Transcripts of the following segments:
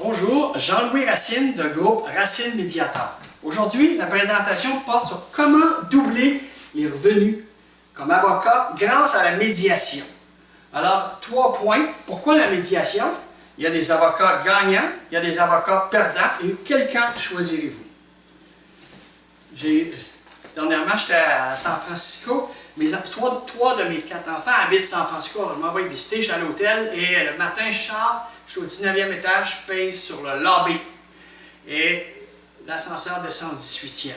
Bonjour, Jean-Louis Racine de groupe Racine Médiateur. Aujourd'hui, la présentation porte sur comment doubler les revenus comme avocat grâce à la médiation. Alors, 3 points. Pourquoi la médiation? Il y a des avocats gagnants, il y a des avocats perdants, et quel camp choisirez-vous? Dernièrement, j'étais à San Francisco. Trois de mes 4 enfants habitent San Francisco. Alors, je m'en vais visiter, je suis à l'hôtel, et le matin, je sors, je suis au 19e étage, je pèse sur le lobby. Et l'ascenseur descend au 18e.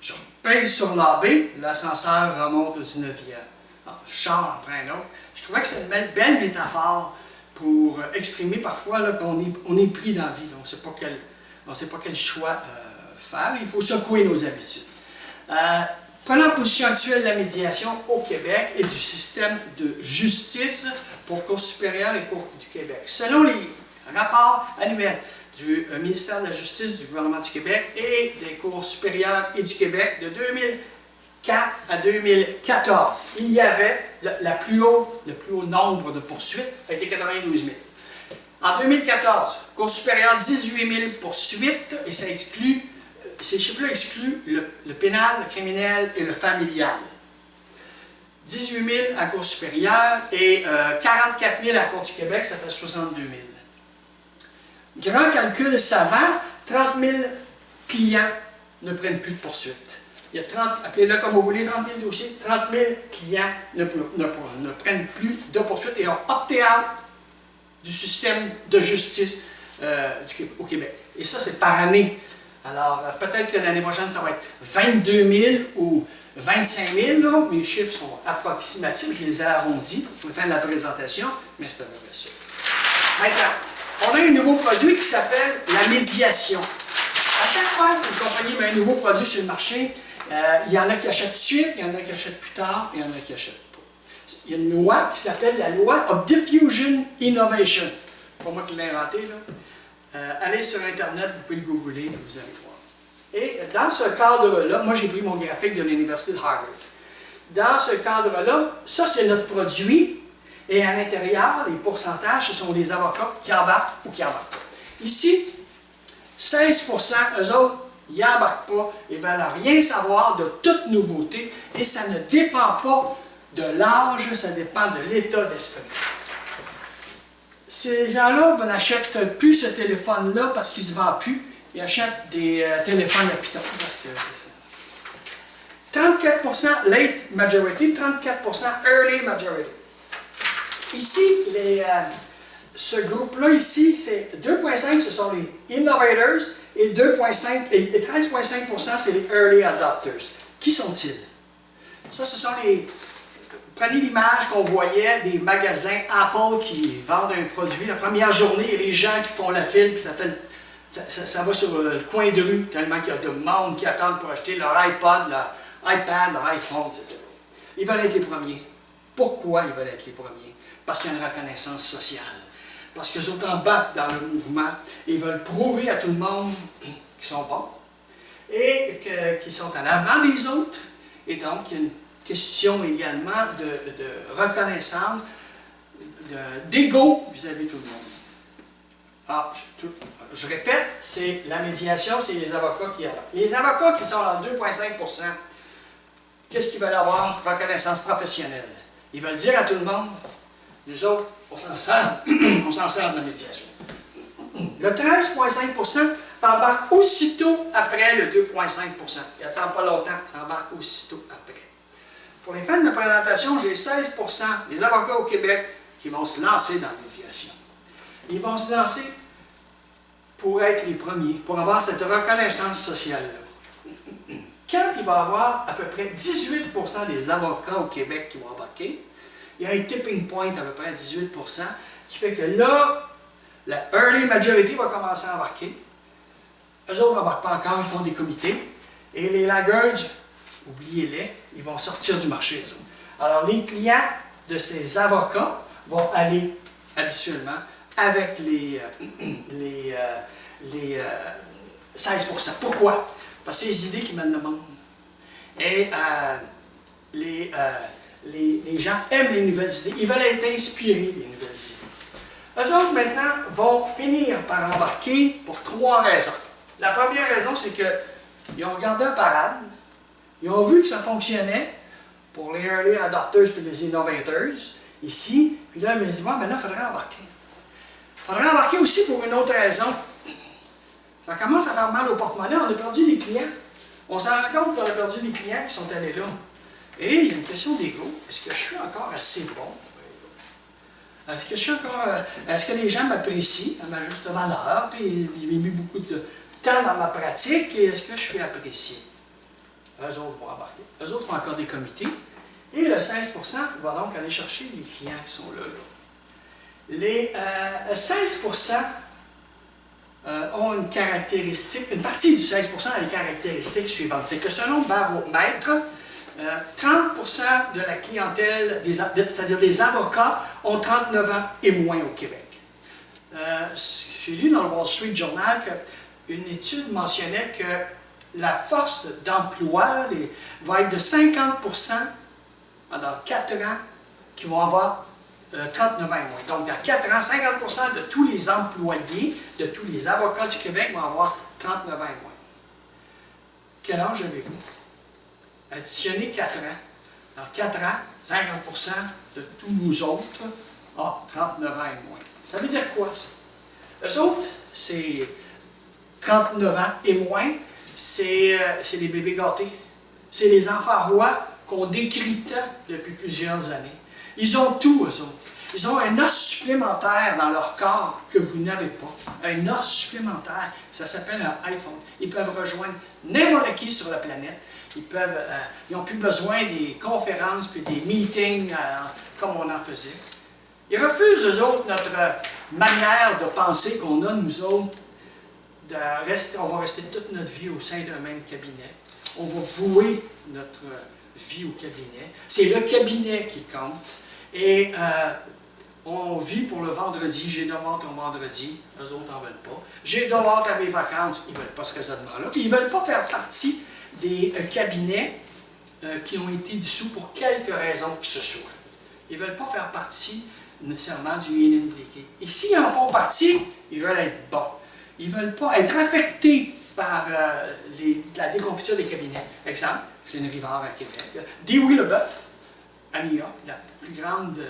Je pèse sur le lobby, l'ascenseur remonte au 19e. Alors, je sors en train d'autre. Je trouvais que c'est une belle métaphore pour exprimer parfois qu'on est pris dans la vie. On ne sait pas quel choix faire. Il faut secouer nos habitudes. Prenons la position actuelle de la médiation au Québec et du système de justice pour Cour supérieure et Cour du Québec. Selon les rapports annuels du ministère de la Justice du gouvernement du Québec et des Cours supérieures et du Québec de 2004 à 2014, il y avait le plus haut nombre de poursuites, a été 92 000. En 2014, Cour supérieure, 18 000 poursuites, et ça exclut. Ces chiffres-là excluent le pénal, le criminel et le familial. 18 000 à la Cour supérieure et 44 000 à la Cour du Québec, ça fait 62 000. Grand calcul savant, 30 000 clients ne prennent plus de poursuite. Il y a 30, appelez-le comme vous voulez, 30 000 dossiers, 30 000 clients ne prennent plus de poursuite et ont opté out du système de justice au Québec. Et ça, c'est par année. Alors, peut-être que l'année prochaine, ça va être 22 000 ou 25 000. Là. Mes chiffres sont approximatifs, je les ai arrondis pour la fin de la présentation, mais c'est à peu près ça. Maintenant, on a un nouveau produit qui s'appelle la médiation. À chaque fois qu'une compagnie met un nouveau produit sur le marché, il y en a qui achètent tout de suite, il y en a qui achètent plus tard, il y en a qui achètent pas. Il y a une loi qui s'appelle la loi of Diffusion Innovation. C'est pas moi qui l'ai inventée, là. Allez sur Internet, vous pouvez le googler, vous allez voir. Et dans ce cadre-là, moi j'ai pris mon graphique de l'Université de Harvard. Dans ce cadre-là, ça c'est notre produit, et à l'intérieur, les pourcentages, ce sont des avocats qui embarquent ou qui embarquent pas. Ici, 16%, eux autres, ils n'embarquent pas, ils ne veulent rien savoir de toute nouveauté, et ça ne dépend pas de l'âge, ça dépend de l'état d'esprit. Ces gens-là n'achètent plus ce téléphone-là parce qu'il ne se vend plus. Ils achètent des téléphones à piton. 34% late majority, 34% early majority. Ici, ce groupe-là, ici, c'est 2,5, ce sont les innovators, et 13,5%, c'est les early adopters. Qui sont-ils? Ça, ce sont les... Prenez l'image qu'on voyait des magasins Apple qui vendent un produit la première journée et les gens qui font la file, puis ça va sur le coin de rue, tellement qu'il y a de monde qui attendent pour acheter leur iPod, leur iPad, leur iPhone, etc. Ils veulent être les premiers. Pourquoi ils veulent être les premiers? Parce qu'il y a une reconnaissance sociale. Parce qu'ils sont embarqués dans le mouvement et ils veulent prouver à tout le monde qu'ils sont bons et qu'ils sont en avant des autres. Et donc, il y a une question également de reconnaissance, d'ego vis-à-vis de tout le monde. Alors, je répète, c'est la médiation, c'est les avocats qui embarquent. Les avocats qui sont à 2,5%, qu'est-ce qu'ils veulent avoir? Reconnaissance professionnelle. Ils veulent dire à tout le monde, nous autres, on s'en sert de la médiation. Le 13,5% embarque aussitôt après le 2,5%. Il n'attend pas longtemps, ça embarque aussitôt après. Pour les fins de ma présentation, j'ai 16% des avocats au Québec qui vont se lancer dans la médiation. Ils vont se lancer pour être les premiers, pour avoir cette reconnaissance sociale-là. Quand il va y avoir à peu près 18% des avocats au Québec qui vont embarquer, il y a un tipping point à peu près 18%, qui fait que là, la early majority va commencer à embarquer. Eux autres n'embarquent pas encore, ils font des comités. Et les laggards, oubliez-les, ils vont sortir du marché. Alors, les clients de ces avocats vont aller habituellement avec les 16%. Pourquoi? Parce que c'est les idées qui mènent le monde. Et les gens aiment les nouvelles idées. Ils veulent être inspirés des nouvelles idées. Eux autres, maintenant, vont finir par embarquer pour 3 raisons. La première raison, c'est qu'ils ont regardé un parade, ils ont vu que ça fonctionnait pour les early adopters et les innovators, ici, puis là, ils m'ont dit, ouais, mais là, il faudrait embarquer. Il faudrait embarquer aussi pour une autre raison. Ça commence à faire mal au porte-monnaie, on a perdu des clients. On s'en rend compte qu'on a perdu des clients qui sont allés là. Et il y a une question d'ego. Est-ce que je suis encore assez bon? Est-ce que je suis encore. Est-ce que les gens m'apprécient à ma juste valeur? Puis j'ai mis beaucoup de temps dans ma pratique et est-ce que je suis apprécié? Eux autres vont embarquer. Eux autres font encore des comités. Et le 16 va donc aller chercher les clients qui sont là. Les 16 ont une caractéristique, une partie du 16 a les caractéristiques suivantes. C'est que selon Baromètre, 30 de la clientèle, c'est-à-dire des avocats, ont 39 ans et moins au Québec. J'ai lu dans le Wall Street Journal qu'une étude mentionnait que la force d'emploi va être de 50 dans 4 ans qui vont avoir 39 ans et moins. Donc, dans 4 ans, 50 de tous les employés, de tous les avocats du Québec vont avoir 39 ans et moins. Quel âge avez-vous? Additionnez 4 ans. Dans 4 ans, 50 de tous nous autres ont 39 ans et moins. Ça veut dire quoi, ça? Eux autres, c'est 39 ans et moins, c'est les bébés gâtés. C'est les enfants rois qu'on décrit tant depuis plusieurs années. Ils ont tout, eux autres. Ils ont un os supplémentaire dans leur corps que vous n'avez pas. Un os supplémentaire, ça s'appelle un iPhone. Ils peuvent rejoindre n'importe qui sur la planète. Ils n'ont plus besoin des conférences et des meetings comme on en faisait. Ils refusent, eux autres, notre manière de penser qu'on a, nous autres, on va rester toute notre vie au sein d'un même cabinet. On va vouer notre vie au cabinet. C'est le cabinet qui compte. Et on vit pour le vendredi. J'ai demandé ton vendredi. Eux autres n'en veulent pas. J'ai demandé à mes vacances. Ils ne veulent pas ce raisonnement-là. Ils ne veulent pas faire partie des cabinets qui ont été dissous pour quelque raison que ce soit. Ils ne veulent pas faire partie nécessairement du inimpliqué. Et s'ils en font partie, ils veulent être bons. Ils ne veulent pas être affectés par la déconfiture des cabinets. Exemple, Flynn Rivard à Québec, Dewey Leboeuf à New York, la plus grande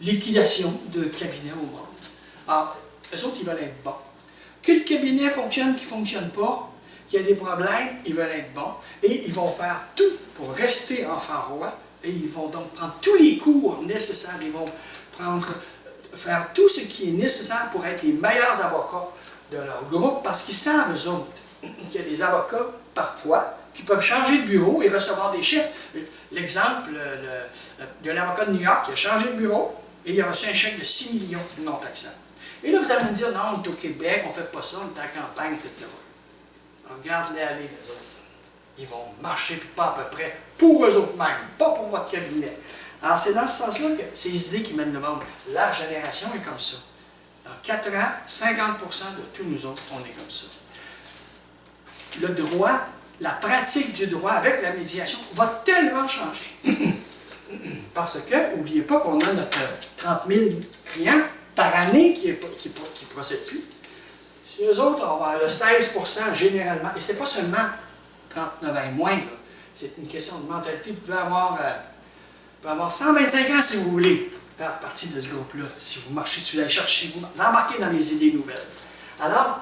liquidation de cabinets au monde. Alors, eux autres, ils veulent être bons. Que le cabinet fonctionne, qu'il ne fonctionne pas, qu'il y a des problèmes, ils veulent être bons. Et ils vont faire tout pour rester enfant roi. Et ils vont donc prendre tous les cours nécessaires. Ils vont faire tout ce qui est nécessaire pour être les meilleurs avocats de leur groupe, parce qu'ils savent, eux autres, qu'il y a des avocats, parfois, qui peuvent changer de bureau et recevoir des chèques. L'exemple de l'avocat de New York qui a changé de bureau et il a reçu un chèque de 6 millions non taxable. Et là, vous allez me dire, non, on est au Québec, on ne fait pas ça, on est en campagne, etc. Regarde-les aller, les autres. Ils vont marcher, puis pas à peu près, pour eux autres mêmes, pas pour votre cabinet. Alors, c'est dans ce sens-là que c'est les idées qui mènent le monde. La génération est comme ça. Dans 4 ans, 50 de tous nous autres, on est comme ça. Le droit, la pratique du droit avec la médiation va tellement changer. Parce que, n'oubliez pas qu'on a notre 30 000 clients par année qui ne procèdent plus. Si eux autres, on va avoir le 16 généralement, et ce n'est pas seulement 39 ans et moins, c'est une question de mentalité. Vous pouvez avoir 125 ans si vous voulez faire partie de ce groupe-là, si vous marchez, si vous allez chercher, si vous embarquez dans les idées nouvelles. Alors,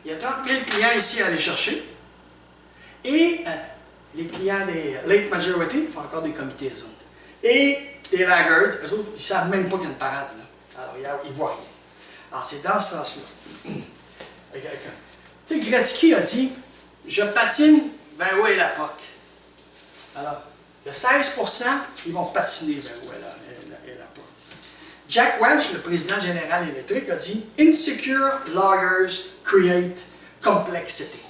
il y a 30 000 clients ici à aller chercher, et les clients des late majority font encore des comités, eux autres. Et des laggards, eux autres, ils ne savent même pas qu'il y a une parade, là. Alors, ils ne voient rien. Alors, c'est dans ce sens-là. Tu sais, Gretzky a dit, je patine vers où est la POC. Alors, le 16 ils vont patiner vers où est la POC. Jack Welch, le président général électrique, a dit, insecure lawyers create complexity.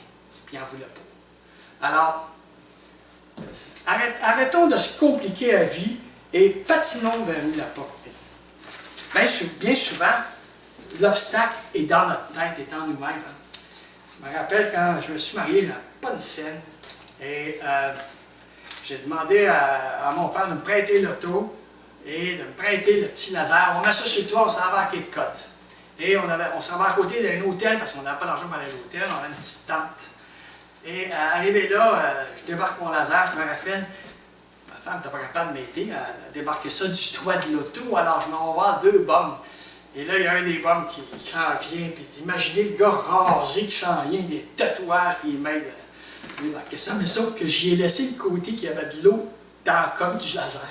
Puis il n'en voulait pas. Alors, arrêtons de se compliquer la vie et patinons vers où la POC est. Bien souvent, l'obstacle est dans notre tête, est en nous-mêmes. Je me rappelle quand je me suis marié à Ponsen, et j'ai demandé à mon père de me prêter l'auto et de me prêter le petit laser. On met ça sur le toit, on s'en va à Cape Cod. Et on s'en va à côté d'un hôtel, parce qu'on n'avait pas d'argent pour aller à l'hôtel, on avait une petite tente. Et arrivé là, je débarque mon laser, je me rappelle, ma femme n'était pas capable de m'aider à débarquer ça du toit de l'auto, alors je m'en vais voir 2 bombes. Et là, il y a un des bombes qui s'en vient, puis imaginez le gars rasé qui s'en vient, des tatouages, puis il m'aide à débarquer ça, mais sauf que j'y ai laissé le côté qu'il y avait de l'eau dans le coque du laser.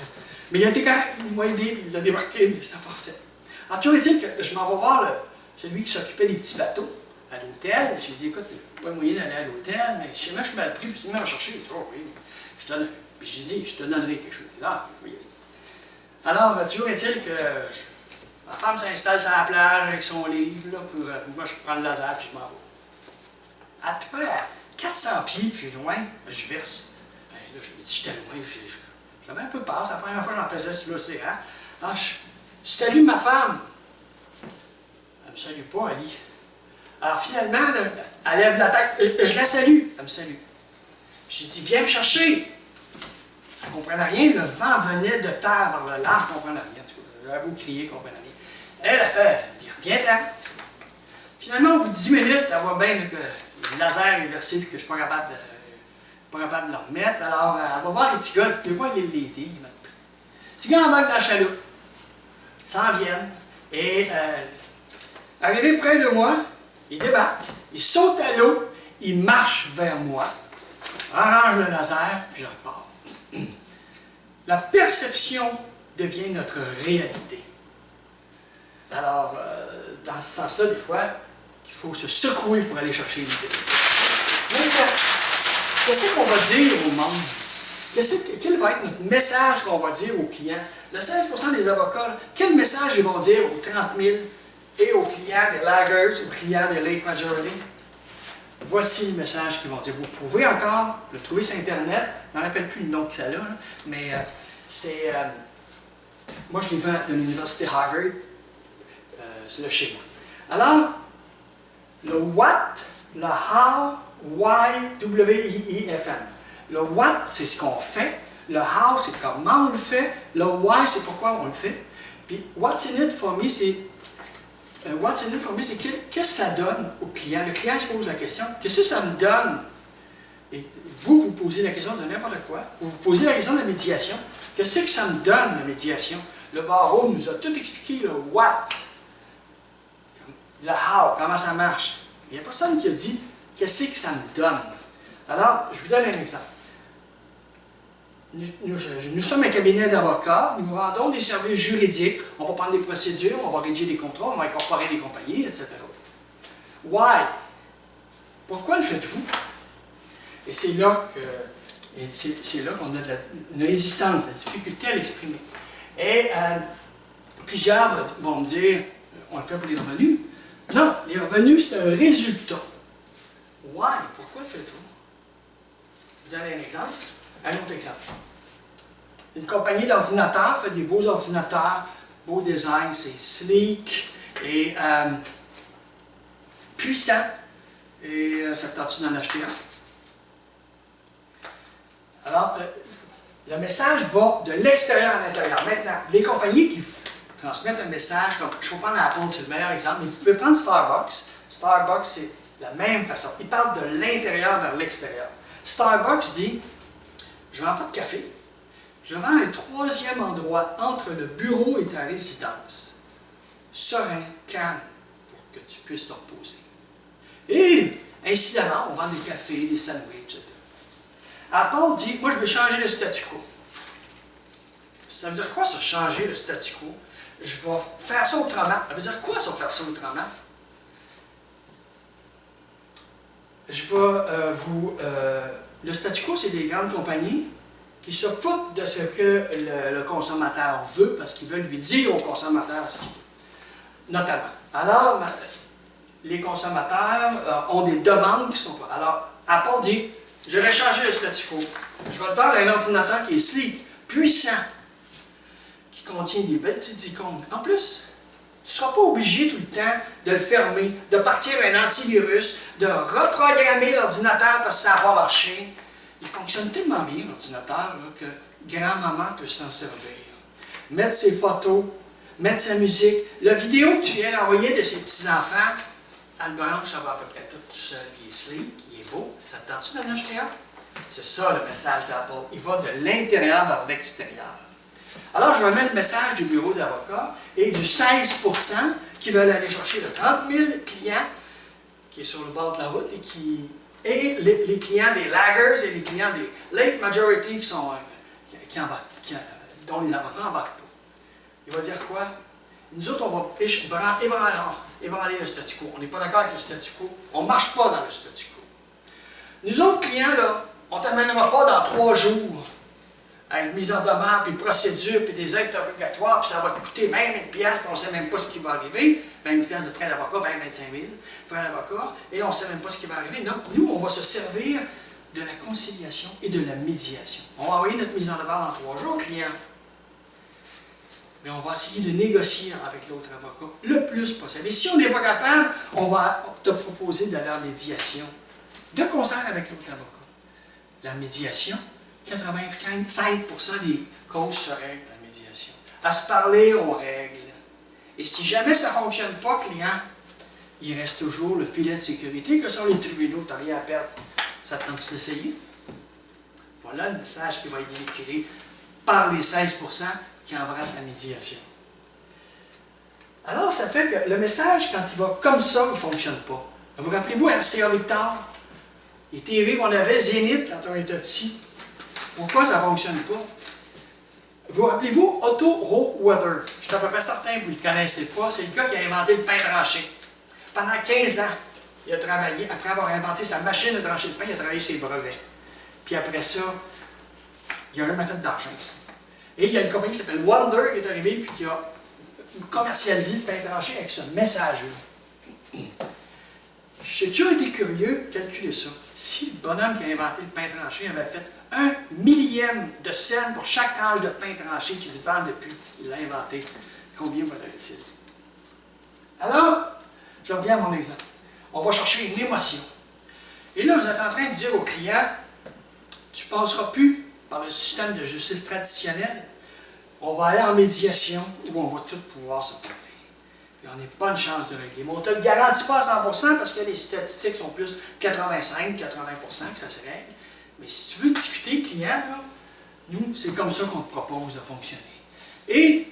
Mais il a été quand même, il m'a aidé, puis il l'a débarqué, mais ça forçait. Alors, toujours est-il que je m'en vais voir celui qui s'occupait des petits bateaux à l'hôtel. Je lui ai dit, écoute, il n'y a pas moyen d'aller à l'hôtel, mais je sais même, je m'ai pris, puis tu m'as cherché. Il dit, oh oui, puis j'ai dit, je te donnerai quelque chose. Ah, oui. Alors, toujours est-il que ma femme s'installe sur la plage avec son livre, là, pour, moi je prends le laser, puis je m'en vais. À peu près à 400 pieds, puis loin, je verse. Ben, là, je me dis, j'étais loin, j'avais un peu peur, c'est la première fois que j'en faisais sur l'océan. Alors, je salue ma femme. Elle ne me salue pas, Ali. Alors finalement, elle lève la tête, je la salue, elle me salue. J'ai dit, viens me chercher. Elle ne comprenait rien, le vent venait de terre vers le large, je ne comprenais rien. En tout cas, j'avais beau crier, je ne comprenais rien. Elle a fait, viens là. Finalement, au bout de 10 minutes, elle voit bien que le laser est versé et que je ne suis pas capable de le remettre. Alors, elle va voir les petits gars, tu peux voir les l'aider. Les petits gars embarquent dans le chaloupe, s'en viennent, et arrivé près de moi, ils débarquent, ils sautent à l'eau, ils marchent vers moi, arrangent le laser, puis je repars. La perception devient notre réalité. Alors, dans ce sens-là, des fois, il faut se secouer pour aller chercher une bêtise. Qu'est-ce qu'on va dire au monde? Quel va être notre message qu'on va dire aux clients? Le 16% des avocats, quel message ils vont dire aux 30 000 et aux clients des laggers, aux clients des late majority? Voici le message qu'ils vont dire. Vous pouvez encore le trouver sur Internet. Je ne me rappelle plus le nom que ça a, mais c'est... moi, je l'ai vu de l'université Harvard. C'est le schéma. Alors, le what, le how, why, W-I-I-F-M. Le what, c'est ce qu'on fait. Le how, c'est comment on le fait. Le why, c'est pourquoi on le fait. Puis, what's in it for me, c'est qu'est-ce que ça donne au client. Le client se pose la question, qu'est-ce que ça me donne? Et vous posez la question de n'importe quoi. Vous vous posez la question de la médiation. Qu'est-ce que ça me donne, la médiation? Le barreau nous a tout expliqué, le what, le how, comment ça marche. Il n'y a personne qui a dit, qu'est-ce que ça me donne? Alors, je vous donne un exemple. Nous sommes un cabinet d'avocats, nous rendons des services juridiques, on va prendre des procédures, on va rédiger des contrats, on va incorporer des compagnies, etc. Why? Pourquoi le faites-vous? Et c'est là qu'on a une résistance, de la difficulté à l'exprimer. Et plusieurs vont me dire, on le fait pour les revenus. Non, les revenus, c'est un résultat. Why? Pourquoi le faites-vous? Je vous donne un exemple. Un autre exemple. Une compagnie d'ordinateurs fait des beaux ordinateurs, beau design, c'est sleek et puissant. Et ça te tente d'en acheter un. Alors, le message va de l'extérieur à l'intérieur. Maintenant, les compagnies qui transmettent un message, comme je vais prendre Apple, c'est le meilleur exemple, mais vous pouvez prendre Starbucks. Starbucks, c'est la même façon. Ils parlent de l'intérieur vers l'extérieur. Starbucks dit, je ne vends pas de café, je vends un troisième endroit entre le bureau et ta résidence. Serein, calme, pour que tu puisses te reposer. Et, incidemment, on vend des cafés, des sandwichs, etc. Apple dit, moi je veux changer le statu quo. Ça veut dire quoi ça, changer le statu quo? Je vais faire ça autrement. Ça veut dire quoi ça, faire ça autrement? Je vais le statu quo, c'est des grandes compagnies qui se foutent de ce que le consommateur veut parce qu'ils veulent lui dire au consommateur ce qu'il veut. Notamment. Alors, les consommateurs ont des demandes qui sont pas. Alors, Apple dit, je vais changer le statu quo. Je vais te faire un ordinateur qui est sleek, puissant, qui contient des belles petites icônes. En plus, tu ne seras pas obligé tout le temps de le fermer, de partir un antivirus, de reprogrammer l'ordinateur parce que ça n'a pas marché. Il fonctionne tellement bien, l'ordinateur, que grand-maman peut s'en servir. mettre ses photos, mettre sa musique. La vidéo que tu viens d'envoyer de ses petits-enfants, elle branche, ça va à peu près tout seul, puis il est sleek, il est beau. Ça te tente-tu d'en acheter un? C'est ça le message d'Apple. Il va de l'intérieur vers l'extérieur. Alors, je remets le message du bureau d'avocat et du 16% qui veulent aller chercher le 30 000 clients qui est sur le bord de la route et les clients des laggers et les clients des late majority dont les avocats n'embarquent pas. Il va dire quoi? Nous autres, on va ébranler le statu quo. On n'est pas d'accord avec le statu quo. On ne marche pas dans le statu quo. Nous autres clients, là, on ne t'amènera pas dans 3 jours avec mise en demeure, puis procédure, puis des actes obligatoires, puis ça va te coûter 20 000 puis on ne sait même pas ce qui va arriver. 20 000 de frais d'avocat, 25 000 frais d'avocat, et on ne sait même pas ce qui va arriver. Donc, nous, on va se servir de la conciliation et de la médiation. On va envoyer notre mise en demeure dans 3 jours, client. Mais on va essayer de négocier avec l'autre avocat le plus possible. Et si on n'est pas capable, on va te proposer de la médiation, de concert avec l'autre avocat. La médiation, 85% des causes se règlent dans la médiation. À se parler, on règle. Et si jamais ça ne fonctionne pas, client, il reste toujours le filet de sécurité que sont les tribunaux, tu n'as rien à perdre. Ça te tente d'essayer? Voilà le message qui va être véhiculé par les 16% qui embrassent la médiation. Alors, ça fait que le message, quand il va comme ça, il ne fonctionne pas. Vous rappelez-vous, RCA Victor, les TV qu'on avait, Zénith, quand on était petit, pourquoi ça ne fonctionne pas? Vous rappelez-vous Otto Rohweather? Je suis à peu près certain que vous ne le connaissez pas. C'est le gars qui a inventé le pain tranché. Pendant 15 ans, il a travaillé. Après avoir inventé sa machine de trancher le pain, il a travaillé ses brevets. Puis après ça, il n'a jamais fait d'argent. Et il y a une compagnie qui s'appelle Wonder qui est arrivée et qui a commercialisé le pain tranché avec ce message-là. J'ai toujours été curieux, calculer ça. Si le bonhomme qui a inventé le pain tranché avait fait 1 millième de scène pour chaque tranche de pain tranché qui se vend depuis qu'il l'a inventé, combien vaudrait-il? Alors, je reviens à mon exemple. On va chercher une émotion. Et là, vous êtes en train de dire au client, tu ne passeras plus par le système de justice traditionnel. On va aller en médiation où on va tout pouvoir se parler. Et on n'a pas une chance de régler. Mais on ne te le garantit pas à 100% parce que les statistiques sont plus 85-80% que ça se règle. Mais si tu veux discuter client, là, nous, c'est comme ça qu'on te propose de fonctionner. Et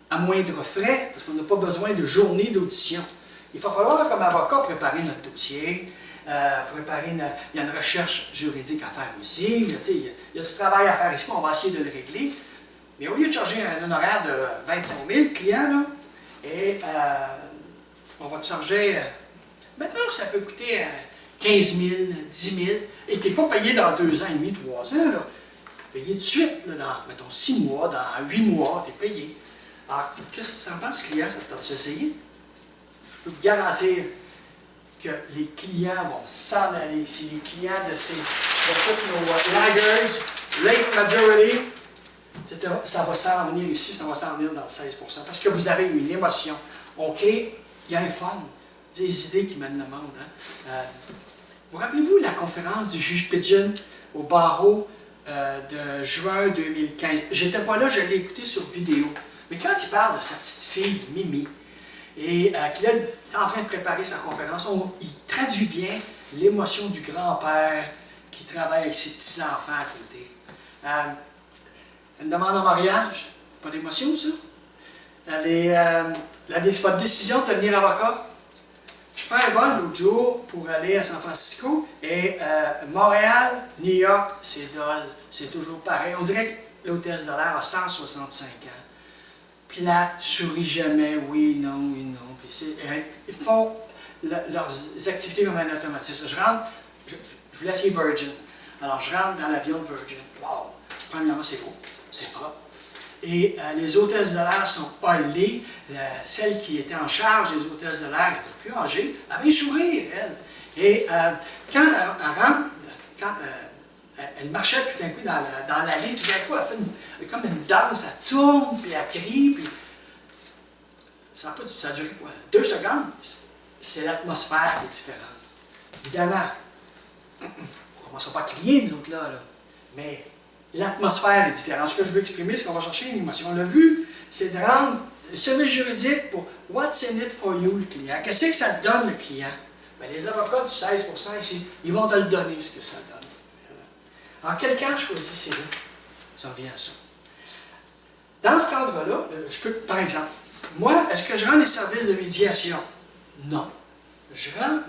à moindre frais, parce qu'on n'a pas besoin de journées d'audition. Il va falloir, comme avocat, préparer notre dossier. Il y a une recherche juridique à faire aussi. Il y a du travail à faire ici, mais on va essayer de le régler. Mais au lieu de charger un honoraire de 25 000 clients, là, et on va te charger, maintenant ça peut coûter 15 000, 10 000, et tu n'es pas payé dans 2 ans et demi, 3 ans. Là. Payé tout de suite, là, dans, mettons, 6 mois, dans 8 mois, tu es payé. Alors, qu'est-ce que tu en penses, client, ça t'a essayé? Je peux vous garantir que les clients vont s'en aller. Si les clients de tous nos laggers, late majority, ça va s'en venir ici, ça va s'en venir dans le 16%. Parce que vous avez une émotion. On crée, il y a un fun. Des idées qui mènent le monde. Hein? Vous rappelez-vous la conférence du juge Pidgeon au barreau de juin 2015? J'étais pas là, je l'ai écouté sur vidéo. Mais quand il parle de sa petite fille, Mimi, et qu'il est en train de préparer sa conférence, il traduit bien l'émotion du grand-père qui travaille avec ses petits-enfants à côté. Une demande en mariage, pas d'émotion, ça? Votre décision de devenir avocat? Je prends un vol l'autre jour pour aller à San Francisco et Montréal, New York, c'est toujours pareil. On dirait que l'hôtesse de l'air a 165 ans. Puis là, sourit jamais, oui, non, oui, non. Puis ils font leurs activités comme un automatisme. Je voulais essayer Virgin. Alors, je rentre dans l'avion de Virgin. Wow! Premièrement, c'est beau, c'est propre. Et les hôtesses de l'air sont hollées. Celle qui était en charge des hôtesses de l'air, était plus âgée, avait un sourire, elle. Et quand elle rentre, elle marchait tout d'un coup dans l'allée, tout d'un coup, elle fait comme une danse, elle tourne, puis elle crie, puis ça a duré quoi? 2 secondes. C'est l'atmosphère qui est différente. Évidemment, on ne commence pas à crier, nous autres là, mais l'atmosphère est différente. Ce que je veux exprimer, c'est qu'on va chercher une émotion. Le but, c'est de rendre le service juridique pour what's in it for you, le client. Qu'est-ce que ça te donne, le client? Bien, les avocats du 16% ici, ils vont te le donner, ce que ça donne. Alors, quel camp choisissez-vous? Ça revient à ça. Dans ce cadre-là, je peux, par exemple, moi, est-ce que je rends des services de médiation? Non. Je rends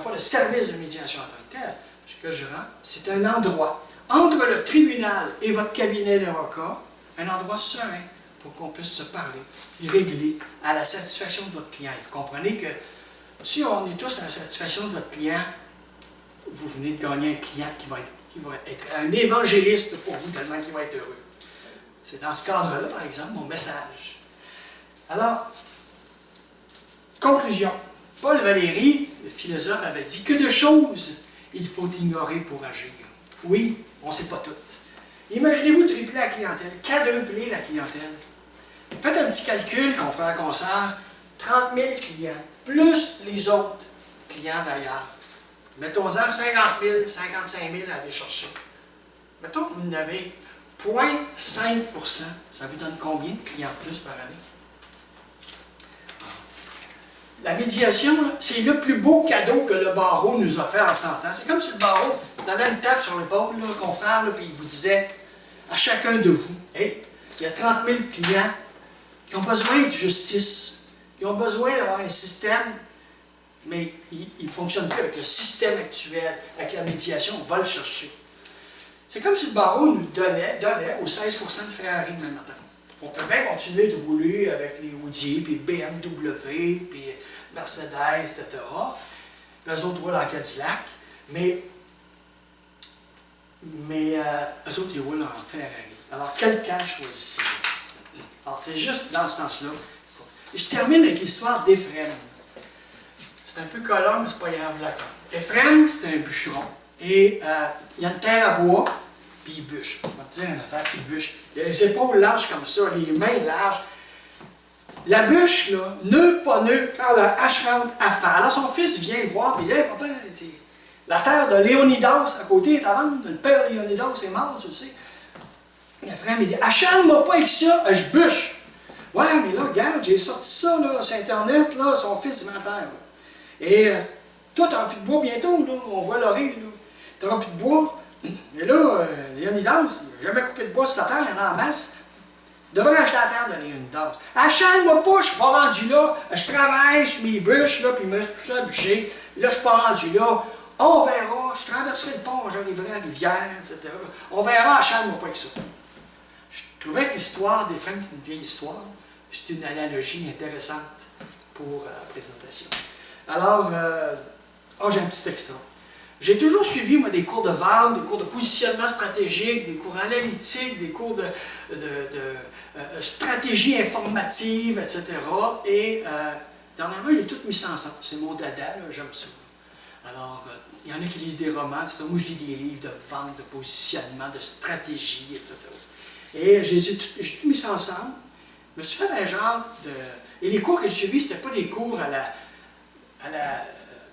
pas de service de médiation en tant que tel. Ce que je rends, c'est un endroit entre le tribunal et votre cabinet d'avocat, un endroit serein pour qu'on puisse se parler et régler à la satisfaction de votre client. Et vous comprenez que si on est tous à la satisfaction de votre client, vous venez de gagner un client qui va être un évangéliste pour vous tellement qu'il va être heureux. C'est dans ce cadre-là, par exemple, mon message. Alors, conclusion. Paul Valéry, le philosophe, avait dit que de choses il faut ignorer pour agir. Oui, on ne sait pas tout. Imaginez-vous tripler la clientèle, quadrupler la clientèle. Faites un petit calcul, confrère, consoeur, 30 000 clients, plus les autres clients d'ailleurs. Mettons-en 50 000, 55 000 à aller chercher. Mettons que vous n'avez 0,5 %. Ça vous donne combien de clients de plus par année? La médiation, c'est le plus beau cadeau que le barreau nous a fait en 100 ans. C'est comme si le barreau donnait une tape sur l'épaule, confrère, puis il vous disait à chacun de vous, hey, il y a 30 000 clients qui ont besoin de justice, qui ont besoin d'avoir un système, mais il ne fonctionne plus avec le système actuel, avec la médiation, on va le chercher. C'est comme si le barreau nous donnait aux 16 % de Ferrari demain matin. On peut bien continuer de rouler avec les Audi, puis BMW, puis Mercedes, etc. Puis eux autres roulent en Cadillac, mais eux autres, ils roulent en Ferrari. Alors, quel camp choisissez-vous? Alors, c'est juste dans ce sens-là. Et je termine avec l'histoire d'Éphrem. C'est un peu collant, mais c'est pas grave, d'accord. Éphrem, c'est un bûcheron. Et il y a une terre à bois, puis il bûche. On va te dire une affaire, il bûche. Il a les épaules larges comme ça, les mains larges. La bûche, là, nœud, pas nœud, quand la hache rentre à faire. Alors son fils vient le voir, puis il dit, hey, papa, la terre de Léonidas à côté est à vendre. Le père de Léonidas est mort, tu le sais. Éphrem, il dit, achale-moi pas avec ça, je bûche. Ouais, mais là, regarde, j'ai sorti ça là, sur Internet, là, son fils vend terre. Et toi, tu n'auras plus de bois bientôt, là, on voit l'oreille, là. Tu n'auras plus de bois. Et là, Léonidas, il n'a jamais coupé de bois sur sa terre, il y en a en masse. Il devrait acheter la terre de Léonidas. Achale-moi pas, je ne suis pas rendu là. Je travaille sur mes bûches, là, puis il me reste tout ça à bûcher. Là, je ne suis pas rendu là. On verra, je traverserai le pont, j'arriverai à la rivière, etc. On verra, achale-moi pas avec ça. Je trouvais que l'histoire d'Éphrem, qui est une vieille histoire, c'est une analogie intéressante pour la présentation. Alors, j'ai un petit extra. J'ai toujours suivi, moi, des cours de vente, des cours de positionnement stratégique, des cours analytiques, des cours de stratégie informative, etc. Et dernièrement, il est tout mis ensemble. C'est mon dada, j'aime ça. Alors, il y en a qui lisent des romans, etc. Moi, je lis des livres de vente, de positionnement, de stratégie, etc. Et j'ai tout mis ça ensemble. Je me suis fait un genre de... Et les cours que j'ai suivis, ce n'étaient pas des cours à la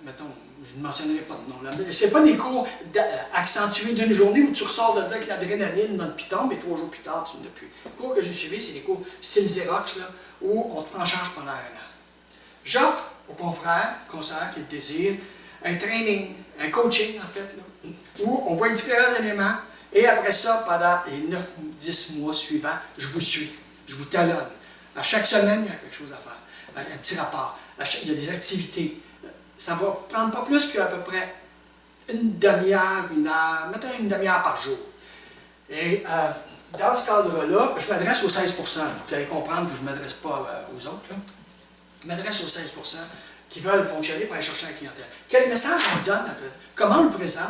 mettons, je ne mentionnerai pas de nom là, mais ce n'est pas des cours accentués d'une journée où tu ressors de là avec l'adrénaline dans le piton, mais 3 jours plus tard, tu n'as plus. Les cours que j'ai suivis, c'est des cours style Xerox, là, où on te prend en charge pendant 1 an. J'offre aux confrères, consoeurs qui le désirent, un training, un coaching en fait, là, où on voit différents éléments, et après ça, pendant les 9 ou 10 mois suivants, je vous suis, je vous talonne. À chaque semaine, il y a quelque chose à faire, un petit rapport, il y a des activités. Ça va prendre pas plus qu'à peu près une demi-heure, 1 heure, mettons une demi-heure par jour. Et dans ce cadre-là, je m'adresse aux 16 %. Vous allez comprendre que je ne m'adresse pas aux autres. Là. Je m'adresse aux 16 % qui veulent fonctionner pour aller chercher la clientèle. Quel message on donne? Comment on le présente?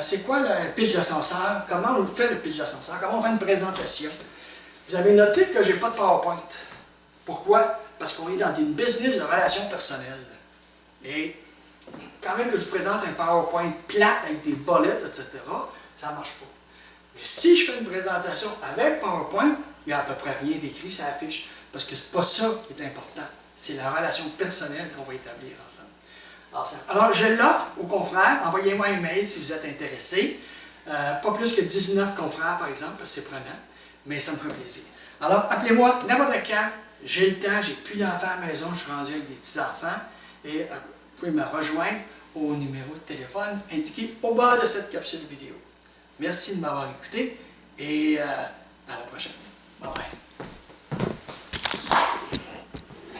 C'est quoi le pitch d'ascenseur? Comment on fait le pitch d'ascenseur? Comment on fait une présentation? Vous avez noté que je n'ai pas de PowerPoint. Pourquoi? Parce qu'on est dans une business de relations personnelles. Et quand même que je présente un PowerPoint plate avec des bullets, etc., ça ne marche pas. Mais si je fais une présentation avec PowerPoint, il n'y a à peu près rien d'écrit sur l'affiche, parce que ce n'est pas ça qui est important. C'est la relation personnelle qu'on va établir ensemble. Alors je l'offre aux confrères. Envoyez-moi un mail si vous êtes intéressés. Pas plus que 19 confrères, par exemple, parce que c'est prenant, mais ça me ferait plaisir. Alors, appelez-moi n'importe quand. J'ai le temps, j'ai plus d'enfants à la maison, je suis rendu avec des petits-enfants. Et vous pouvez me rejoindre au numéro de téléphone indiqué au bas de cette capsule vidéo. Merci de m'avoir écouté et